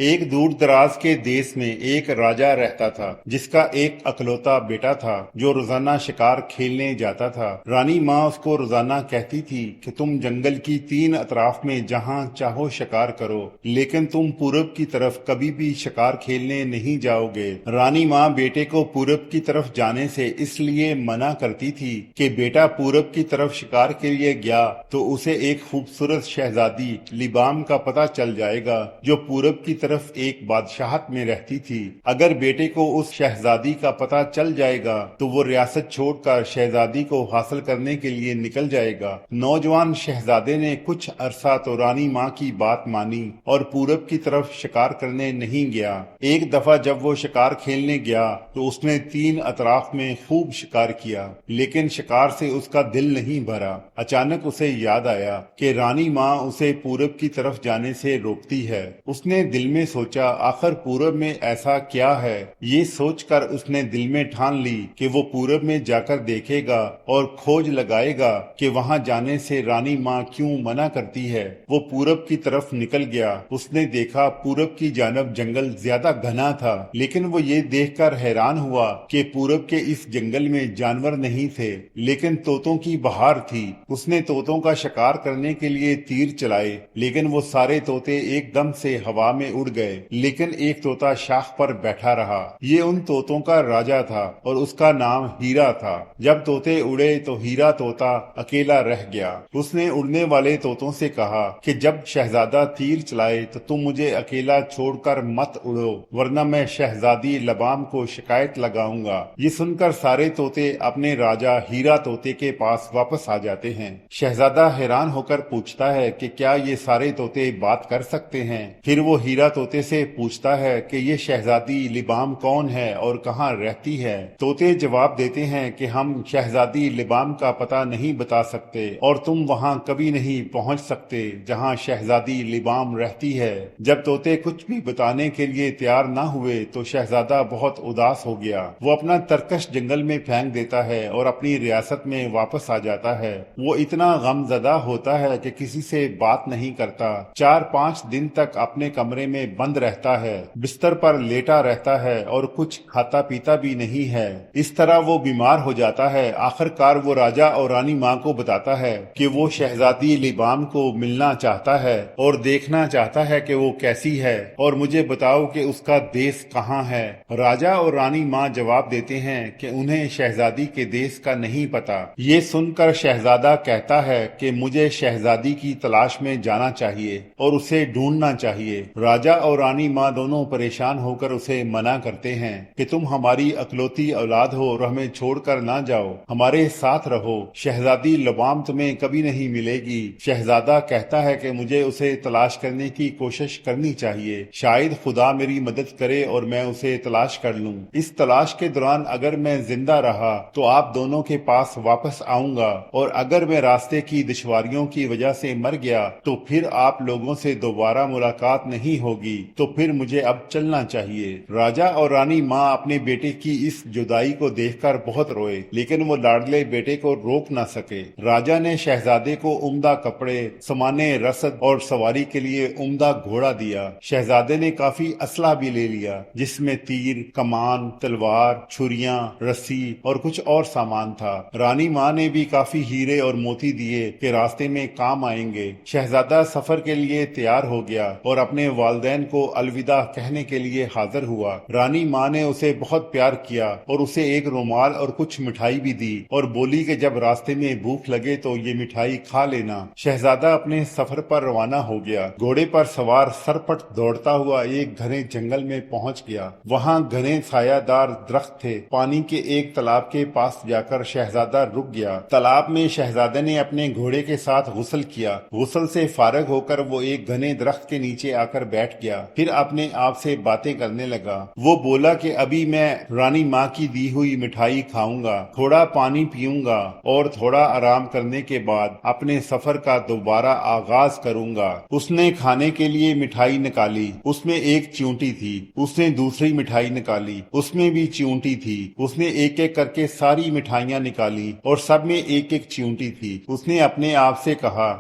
ایک دور دراز کے دیس میں ایک راجا رہتا تھا جس کا ایک اکلوتا بیٹا تھا جو روزانہ شکار کھیلنے جاتا تھا۔ رانی ماں اس کو روزانہ کہتی تھی کہ تم جنگل کی 3 اطراف میں جہاں چاہو شکار کرو، لیکن تم پورب کی طرف کبھی بھی شکار کھیلنے نہیں جاؤ گے۔ رانی ماں بیٹے کو پورب کی طرف جانے سے اس لیے منع کرتی تھی کہ بیٹا پورب کی طرف شکار کے لیے گیا تو اسے ایک خوبصورت شہزادی لبام کا پتہ چل جائے گا جو پورب کی طرف ایک بادشاہت میں رہتی تھی۔ اگر بیٹے کو اس شہزادی کا پتہ چل جائے گا تو وہ ریاست چھوڑ کر شہزادی کو حاصل کرنے کے لیے نکل جائے گا۔ نوجوان شہزادے نے کچھ عرصہ تو رانی ماں کی بات مانی اور پورب کی طرف شکار کرنے نہیں گیا۔ ایک دفعہ جب وہ شکار کھیلنے گیا تو اس نے 3 اطراف میں خوب شکار کیا، لیکن شکار سے اس کا دل نہیں بھرا۔ اچانک اسے یاد آیا کہ رانی ماں اسے پورب کی طرف جانے سے روکتی ہے۔ اس نے دل میں سوچا آخر پورب میں ایسا کیا ہے؟ یہ سوچ کر اس نے دل میں ٹھان لی کہ وہ پورب میں جا کر دیکھے گا اور کھوج لگائے گا کہ وہاں جانے سے رانی ماں کیوں منع کرتی ہے۔ وہ پورب کی طرف نکل گیا۔ اس نے دیکھا پورب کی جانب جنگل زیادہ گھنا تھا، لیکن وہ یہ دیکھ کر حیران ہوا کہ پورب کے اس جنگل میں جانور نہیں تھے، لیکن طوطوں کی بہار تھی۔ اس نے طوطوں کا شکار کرنے کے لیے تیر چلائے، لیکن وہ سارے طوطے ایک دم سے ہوا میں اڑ گئے، لیکن ایک طوطا شاخ پر بیٹھا رہا۔ یہ ان طوطوں کا راجا تھا اور اس کا نام ہیرا تھا۔ جب طوطے اڑے تو ہیرا طوطا اکیلا رہ گیا۔ اس نے اڑنے والے طوطوں سے کہا کہ جب شہزادہ تیر چلائے تو تم مجھے اکیلا چھوڑ کر مت اڑو، ورنہ میں شہزادی لبام کو شکایت لگاؤں گا۔ یہ سن کر سارے طوطے اپنے راجا ہیرا طوطے کے پاس واپس آ جاتے ہیں۔ شہزادہ حیران ہو کر پوچھتا ہے کہ کیا یہ سارے طوطے بات کر سکتے ہیں؟ پھر وہ ہیرا طوطے سے پوچھتا ہے کہ یہ شہزادی لبام کون ہے اور کہاں رہتی ہے؟ طوطے جواب دیتے ہیں کہ ہم شہزادی لبام کا پتہ نہیں بتا سکتے اور تم وہاں کبھی نہیں پہنچ سکتے جہاں شہزادی لبام رہتی ہے۔ جب طوطے کچھ بھی بتانے کے لیے تیار نہ ہوئے تو شہزادہ بہت اداس ہو گیا۔ وہ اپنا ترکش جنگل میں پھینک دیتا ہے اور اپنی ریاست میں واپس آ جاتا ہے۔ وہ اتنا غم زدہ ہوتا ہے کہ کسی سے بات نہیں کرتا۔ 4-5 دن تک اپنے کمرے میں بند رہتا ہے، بستر پر لیٹا رہتا ہے اور کچھ کھاتا پیتا بھی نہیں ہے۔ اس طرح وہ بیمار ہو جاتا ہے۔ آخر کار وہ راجا اور رانی ماں کو بتاتا ہے کہ وہ شہزادی لبام کو ملنا چاہتا ہے اور دیکھنا چاہتا ہے کہ وہ کیسی ہے، اور مجھے بتاؤ کہ اس کا دیس کہاں ہے۔ راجا اور رانی ماں جواب دیتے ہیں کہ انہیں شہزادی کے دیس کا نہیں پتا۔ یہ سن کر شہزادہ کہتا ہے کہ مجھے شہزادی کی تلاش میں جانا چاہیے اور اسے ڈھونڈنا چاہیے۔ راجا اور رانی ماں دونوں پریشان ہو کر اسے منع کرتے ہیں کہ تم ہماری اکلوتی اولاد ہو اور ہمیں چھوڑ کر نہ جاؤ، ہمارے ساتھ رہو، شہزادی لبام تمہیں کبھی نہیں ملے گی۔ شہزادہ کہتا ہے کہ مجھے اسے تلاش کرنے کی کوشش کرنی چاہیے، شاید خدا میری مدد کرے اور میں اسے تلاش کر لوں۔ اس تلاش کے دوران اگر میں زندہ رہا تو آپ دونوں کے پاس واپس آؤں گا، اور اگر میں راستے کی دشواریوں کی وجہ سے مر گیا تو پھر آپ لوگوں سے دوبارہ ملاقات نہیں ہوگی، تو پھر مجھے اب چلنا چاہیے۔ راجا اور رانی ماں اپنے بیٹے کی اس جدائی کو دیکھ کر بہت روئے، لیکن وہ لاڈلے بیٹے کو روک نہ سکے۔ راجا نے شہزادے کو عمدہ کپڑے، سامان رسد اور سواری کے لیے عمدہ گھوڑا دیا۔ شہزادے نے کافی اسلحہ بھی لے لیا، جس میں تیر، کمان، تلوار، چھریاں، رسی اور کچھ اور سامان تھا۔ رانی ماں نے بھی کافی ہیرے اور موتی دیے کہ راستے میں کام آئیں گے۔ شہزادہ سفر کے لیے تیار ہو گیا اور اپنے والدین کو الوداع کہنے کے لیے حاضر ہوا۔ رانی ماں نے اسے بہت پیار کیا اور اسے ایک رومال اور کچھ مٹھائی بھی دی اور بولی کہ جب راستے میں بھوک لگے تو یہ مٹھائی کھا لینا۔ شہزادہ اپنے سفر پر روانہ ہو گیا۔ گھوڑے پر سوار سرپٹ دوڑتا ہوا ایک گھنے جنگل میں پہنچ گیا۔ وہاں گھنے سایہ دار درخت تھے۔ پانی کے ایک تالاب کے پاس جا کر شہزادہ رک گیا۔ تالاب میں شہزادے نے اپنے گھوڑے کے ساتھ غسل کیا۔ غسل سے فارغ ہو کر وہ ایک گھنے درخت کے نیچے آ کر بیٹھ گیا، پھر اپنے آپ سے باتیں کرنے لگا۔ وہ بولا کہ ابھی میں رانی ماں کی دی ہوئی مٹھائی کھاؤں گا، تھوڑا پانی پیوں گا اور تھوڑا آرام کرنے کے بعد اپنے سفر کا دوبارہ آغاز کروں گا۔ اس نے کھانے کے لیے مٹھائی نکالی، اس میں ایک چیونٹی تھی۔ اس نے دوسری مٹھائی نکالی، اس میں بھی چیونٹی تھی۔ اس نے ایک ایک کر کے ساری مٹھائیاں نکالی اور سب میں ایک ایک چیونٹی تھی۔ اس نے اپنے آپ سے کہا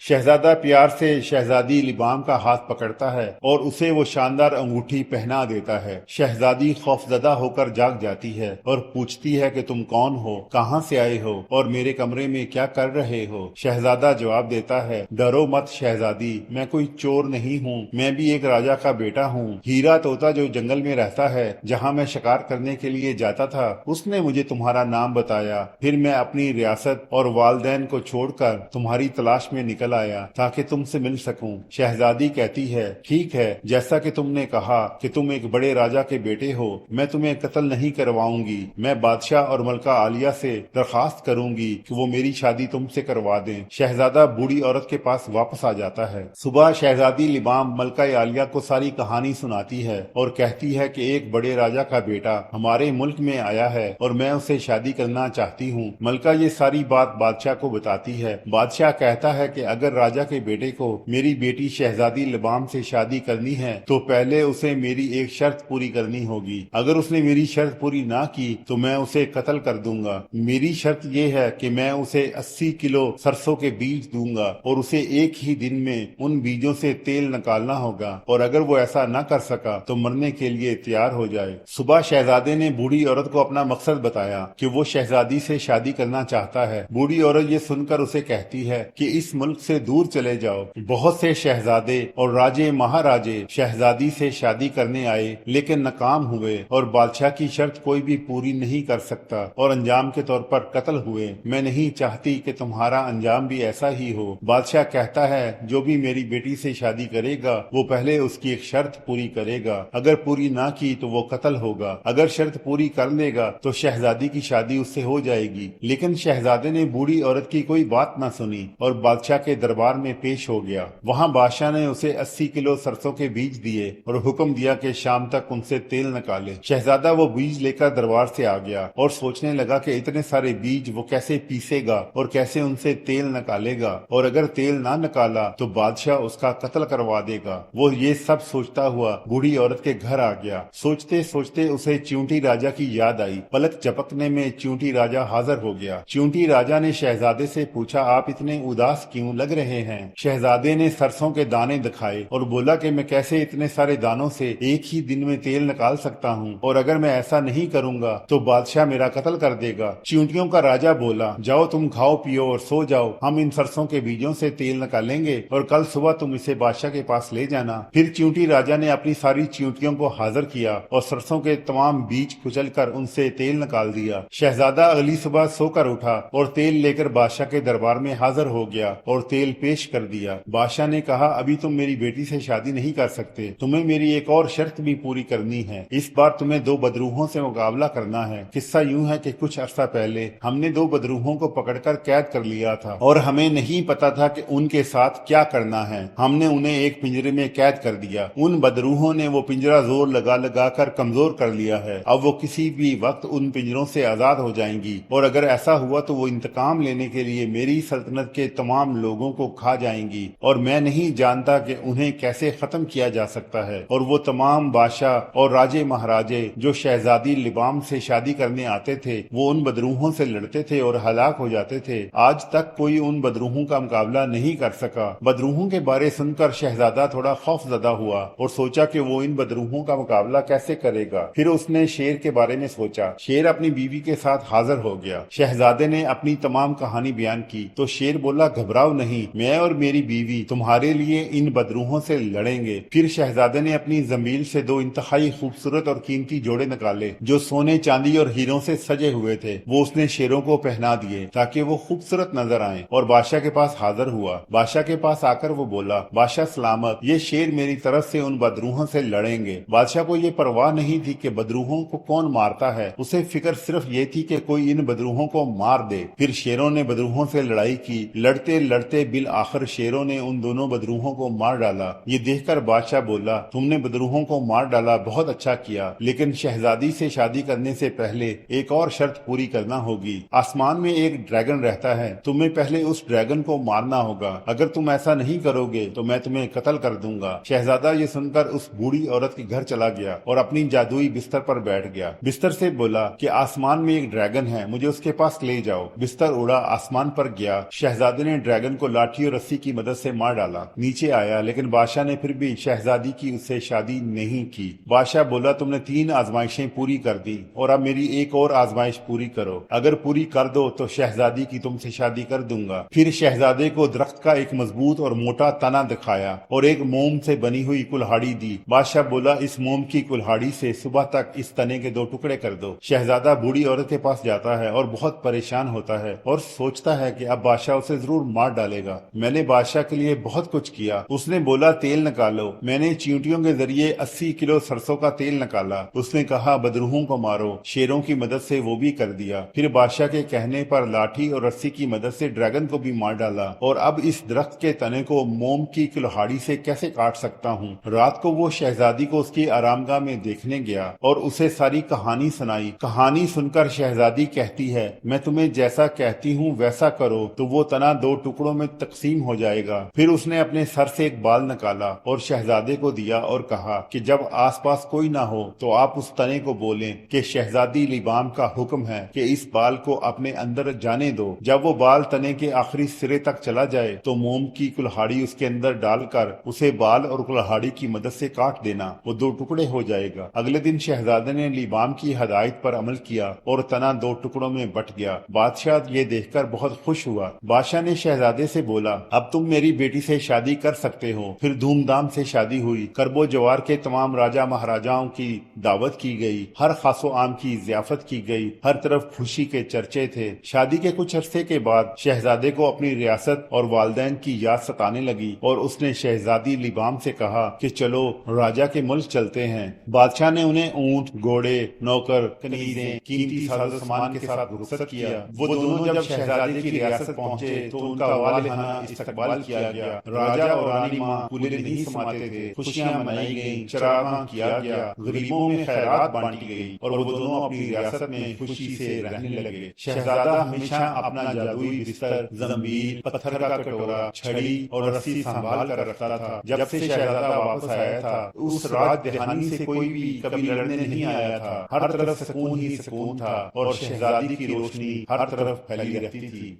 شہزادہ پیار سے شہزادی لبام کا ہاتھ پکڑتا ہے اور اسے وہ شاندار انگوٹھی پہنا دیتا ہے۔ شہزادی خوفزدہ ہو کر جاگ جاتی ہے اور پوچھتی ہے کہ تم کون ہو، کہاں سے آئے ہو اور میرے کمرے میں کیا کر رہے ہو؟ شہزادہ جواب دیتا ہے، ڈرو مت شہزادی، میں کوئی چور نہیں ہوں، میں بھی ایک راجہ کا بیٹا ہوں۔ ہیرا طوطا جو جنگل میں رہتا ہے، جہاں میں شکار کرنے کے لیے جاتا تھا، اس نے مجھے تمہارا نام بتایا۔ پھر میں اپنی ریاست اور والدین کو چھوڑ کر تمہاری تلاش میں نکل آیا تاکہ تم سے مل سکوں۔ شہزادی کہتی ہے، ٹھیک ہے، جیسا کہ تم نے کہا کہ تم ایک بڑے راجہ کے بیٹے ہو، میں تمہیں قتل نہیں کرواؤں گی۔ میں بادشاہ اور ملکہ عالیہ سے درخواست کروں گی کہ وہ میری شادی تم سے کروا دیں۔ شہزادہ بوڑھی عورت کے پاس واپس آ جاتا ہے۔ صبح شہزادی لبام ملکہ عالیہ کو ساری کہانی سناتی ہے اور کہتی ہے کہ ایک بڑے راجہ کا بیٹا ہمارے ملک میں آیا ہے اور میں اسے شادی کرنا چاہتی ہوں۔ ملکہ یہ ساری بات بادشاہ کو بتاتی ہے۔ بادشاہ کہتا ہے کہ اگر راجہ کے بیٹے کو میری بیٹی شہزادی لبام سے شادی کرنی ہے تو پہلے اسے میری ایک شرط پوری کرنی ہوگی۔ اگر اس نے میری شرط پوری نہ کی تو میں اسے قتل کر دوں گا۔ میری شرط یہ ہے کہ میں اسے 80 کلو سرسوں کے بیج دوں گا اور اسے ایک ہی دن میں ان بیجوں سے تیل نکالنا ہوگا، اور اگر وہ ایسا نہ کر سکا تو مرنے کے لیے تیار ہو جائے۔ صبح شہزادے نے بوڑھی عورت کو اپنا مقصد بتایا کہ وہ شہزادی سے شادی کرنا چاہتا ہے۔ بوڑھی عورت یہ سن کر اسے کہتی ہے کہ اس ملک سے دور چلے جاؤ۔ بہت سے شہزادے اور راجے مہاراجے شہزادی سے شادی کرنے آئے لیکن ناکام ہوئے، اور بادشاہ کی شرط کوئی بھی پوری نہیں کر سکتا اور انجام کے طور پر قتل ہوئے۔ میں نہیں چاہتی کہ تمہارا انجام بھی ایسا ہی ہو۔ بادشاہ کہتا ہے، جو بھی میری بیٹی سے شادی کرے گا وہ پہلے اس کی ایک شرط پوری کرے گا، اگر پوری نہ کی تو وہ قتل ہوگا، اگر شرط پوری کر لے گا تو شہزادی کی شادی اس سے ہو جائے گی۔ لیکن شہزادے نے بوڑھی عورت کی کوئی بات نہ سنی اور بادشاہ کے دربار میں پیش ہو گیا۔ وہاں بادشاہ نے اسے 80 کلو سرسوں کے بیج دیے اور حکم دیا کہ شام تک ان سے تیل نکالے۔ شہزادہ وہ بیج لے کر دربار سے آ گیا اور سوچنے لگا کہ اتنے سارے بیج وہ کیسے پیسے گا اور کیسے ان سے تیل نکالے گا، اور اگر تیل نہ نکالا تو بادشاہ اس کا قتل کروا دے گا۔ وہ یہ سب سوچتا ہوا بوڑھی عورت کے گھر آ گیا۔ سوچتے سوچتے اسے چیونٹی راجہ کی یاد آئی۔ پلک جھپکنے میں چیونٹی راجہ حاضر ہو گیا۔ چیونٹی راجہ نے شہزادے سے پوچھا، آپ اتنے اداس کیوں لگ رہے ہیں؟ شہزادے نے سرسوں کے دانے دکھائے اور بولا کہ میں کیسے اتنے سارے دانوں سے ایک ہی دن میں تیل نکال سکتا ہوں، اور اگر میں ایسا نہیں کروں گا تو بادشاہ میرا قتل کر دے گا۔ چیونٹیوں کا راجہ بولا، جاؤ تم کھاؤ پیو اور سو جاؤ، ہم ان سرسوں کے بیجوں سے تیل نکالیں گے اور کل صبح تم اسے بادشاہ کے پاس لے جانا۔ پھر چیونٹی راجہ نے اپنی ساری چیونٹیوں کو حاضر کیا اور سرسوں کے تمام بیج کچل کر ان سے تیل نکال دیا۔ شہزادہ اگلی صبح سو کر اٹھا اور تیل لے کر بادشاہ کے دربار میں حاضر ہو گیا اور تیل پیش کر دیا۔ بادشاہ نے کہا، ابھی تم میری بیٹی سے شادی نہیں کر سکتے، تمہیں میری ایک اور شرط بھی پوری کرنی ہے۔ اس بار تمہیں 2 بدروحوں سے مقابلہ کرنا ہے۔ قصہ یوں ہے کہ کچھ عرصہ پہلے ہم نے 2 بدروحوں کو پکڑ کر قید کر لیا تھا اور ہمیں نہیں پتا تھا کہ ان کے ساتھ کیا کرنا ہے۔ ہم نے انہیں ایک پنجرے میں قید کر دیا۔ ان بدروحوں نے وہ پنجرہ زور لگا لگا کر کمزور کر لیا ہے۔ اب وہ کسی بھی وقت ان پنجروں سے آزاد ہو جائیں گی، اور اگر ایسا ہوا تو وہ انتقام لینے کے لیے میری سلطنت کے تمام لوگوں کو کھا جائیں گی، اور میں نہیں جانتا کہ انہیں کیسے ختم کیا جا سکتا ہے۔ اور وہ تمام بادشاہ اور راجے مہاراجے جو شہزادی لبام سے شادی کرنے آتے تھے وہ ان بدروحوں سے لڑتے تھے اور ہلاک ہو جاتے تھے۔ آج تک کوئی ان بدروحوں کا مقابلہ نہیں کر سکا۔ بدروحوں کے بارے سن کر شہزادہ تھوڑا خوف زدہ ہوا اور سوچا کہ وہ ان بدروحوں کا مقابلہ کیسے کرے گا۔ پھر اس نے شیر کے بارے میں سوچا۔ شیر اپنی بیوی کے ساتھ حاضر ہو گیا۔ شہزادے نے اپنی تمام کہانی بیان کی تو شیر بولا، گھبراؤ نہیں، میں اور میری بیوی تمہارے لیے ان بدروحوں سے لڑیں گے۔ پھر شہزادے نے اپنی زنبیل سے 2 انتہائی خوبصورت اور قیمتی جوڑے نکالے جو سونے چاندی اور ہیروں سے سجے ہوئے تھے۔ وہ اس نے شیروں کو پہنا دیے تاکہ وہ خوبصورت نظر آئیں، اور بادشاہ کے پاس حاضر ہوا۔ بادشاہ کے پاس آ کر وہ بولا، بادشاہ سلامت، یہ شیر میری طرف سے ان بدروحوں سے لڑیں گے۔ بادشاہ کو یہ پرواہ نہیں تھی کہ بدروحوں کو کون مارتا ہے، اسے فکر صرف یہ تھی کہ کوئی ان بدروحوں کو مار دے۔ پھر شیروں نے بدروحوں سے لڑائی کی، لڑتے لڑتے بالآخر شیروں نے ان دونوں بدروحوں کو مار ڈالا۔ یہ دیکھ کر بادشاہ بولا، تم نے بدروحوں کو مار ڈالا، بہت اچھا کیا، لیکن شہزادی سے شادی کرنے سے پہلے ایک اور شرط پوری کرنا ہوگی۔ آسمان میں ایک ڈریگن رہتا ہے، تمہیں پہلے اس ڈریگن کو مارنا ہوگا، اگر تم ایسا نہیں کرو گے تو میں تمہیں قتل کر دوں گا۔ شہزادہ یہ سن کر اس بوڑھی عورت کے گھر چلا گیا اور اپنی جادوئی بستر پر بیٹھ گیا۔ بستر سے بولا کہ آسمان میں ایک ڈریگن ہے، مجھے اس کے پاس لے جاؤ۔ بستر اڑا، آسمان پر گیا۔ شہزادے نے ڈریگن کو لاٹھی اور رسی کی مدد سے مار ڈالا۔ نیچے آیا لیکن بادشاہ نے پھر بھی شہزادی کی اس سے شادی نہیں کی۔ بادشاہ بولا تم نے 3 آزمائشیں پوری کر دی اور اب میری ایک اور آزمائش پوری کرو، اگر پوری کر دو تو شہزادی کی تم سے شادی کر دوں گا۔ پھر شہزادے کو درخت کا ایک مضبوط اور موٹا تنا دکھایا اور ایک موم سے بنی ہوئی کلہاڑی دی۔ بادشاہ بولا اس موم کی کلہاڑی سے صبح تک اس تنے کے 2 ٹکڑے کر دو۔ شہزادہ بوڑھی عورت کے پاس جاتا ہے اور بہت پریشان ہوتا ہے اور سوچتا ہے کہ اب بادشاہ اسے ضرور مار ڈالے گا۔ میں نے بادشاہ کے لیے بہت کچھ کیا۔ اس نے بولا تیل نکالو۔ میں نے چیونٹیوں کے ذریعے 80 کلو سرسوں کا تیل نکالا۔ اس نے کہا بدروحوں کو مارو، شیروں کی مدد سے وہ بھی کر دیا۔ پھر بادشاہ کے کہنے پر لاٹھی اور رسی کی مدد سے ڈریگن کو بھی مار ڈالا، اور اب اس درخت کے تنے کو موم کی کلہاڑی سے کیسے کاٹ سکتا ہوں۔ رات کو وہ شہزادی کو اس کی آرام گاہ میں دیکھنے گیا اور اسے ساری کہانی سنائی۔ کہانی سن کر شہزادی کہتی ہے میں تمہیں جیسا کہتی ہوں ویسا کرو تو وہ تنا 2 ٹکڑوں میں تقسیم ہو جائے گا۔ پھر اس نے اپنے سر سے ایک بال نکالا اور شہزادے کو دیا اور کہا کہ جب آس پاس کوئی نہ ہو تو آپ اس تنے کو بولیں کہ شہزادی لیبام کا حکم ہے کہ اس بال کو اپنے اندر جانے دو۔ جب وہ بال تنے کے آخری سرے تک چلا جائے تو موم کی کلہاڑی اس کے اندر ڈال کر اسے بال اور کلہاڑی کی مدد سے کاٹ دینا، وہ 2 ٹکڑے ہو جائے گا۔ اگلے دن شہزادے نے لیبام کی ہدایت پر عمل کیا اور تنا 2 ٹکڑوں میں بٹ گیا۔ بادشاہ یہ دیکھ کر بہت خوش ہوا۔ بادشاہ نے شہزادے سے بولا اب تم میری بیٹی سے شادی کر سکتے ہو۔ پھر دھوم دھام سے شادی ہوئی۔ کرب و جوار کے تمام راجہ مہاراجاؤں کی دعوت کی گئی، ہر خاص و عام کی ضیافت کی گئی، ہر طرف خوشی کے چرچے تھے۔ شادی کے کچھ عرصے کے بعد شہزادے کو اپنی ریاست اور والدین کی یاد ستانے لگی اور اس نے شہزادی لیبام سے کہا کہ چلو راجہ کے ملک چلتے ہیں۔ بادشاہ نے انہیں اونٹ، گھوڑے، نوکر، کنیزیں، قیمتی ساز و سامان کے ساتھ رخصت کیا۔ وہ دونوں جب شہزادے کی ریاست پہنچے تو ان کا والہانہ استقبال کیا گیا۔ راجہ اور رانی ماں کولے نہیں سماتے تھے، خوشیاں منائی گئیں، چراغاں کیا گیا، غریبوں میں خیرات بانٹی گئی اور وہ دونوں اپنی ریاست میں خوشی سے رہنے لگے۔ شہزادہ ہمیشہ اپنا جادوئی بستر، زنبیل، پتھر کا کٹورا، چھڑی اور رسی سنبھال کر رکھتا تھا۔ جب سے شہزادہ واپس آیا تھا اس راج دہانی سے کوئی بھی کبھی لڑنے نہیں آیا تھا۔ ہر طرف سکون ہی سکون تھا اور شہزادی کی روشنی ہر طرف پھیلی رہتی تھی۔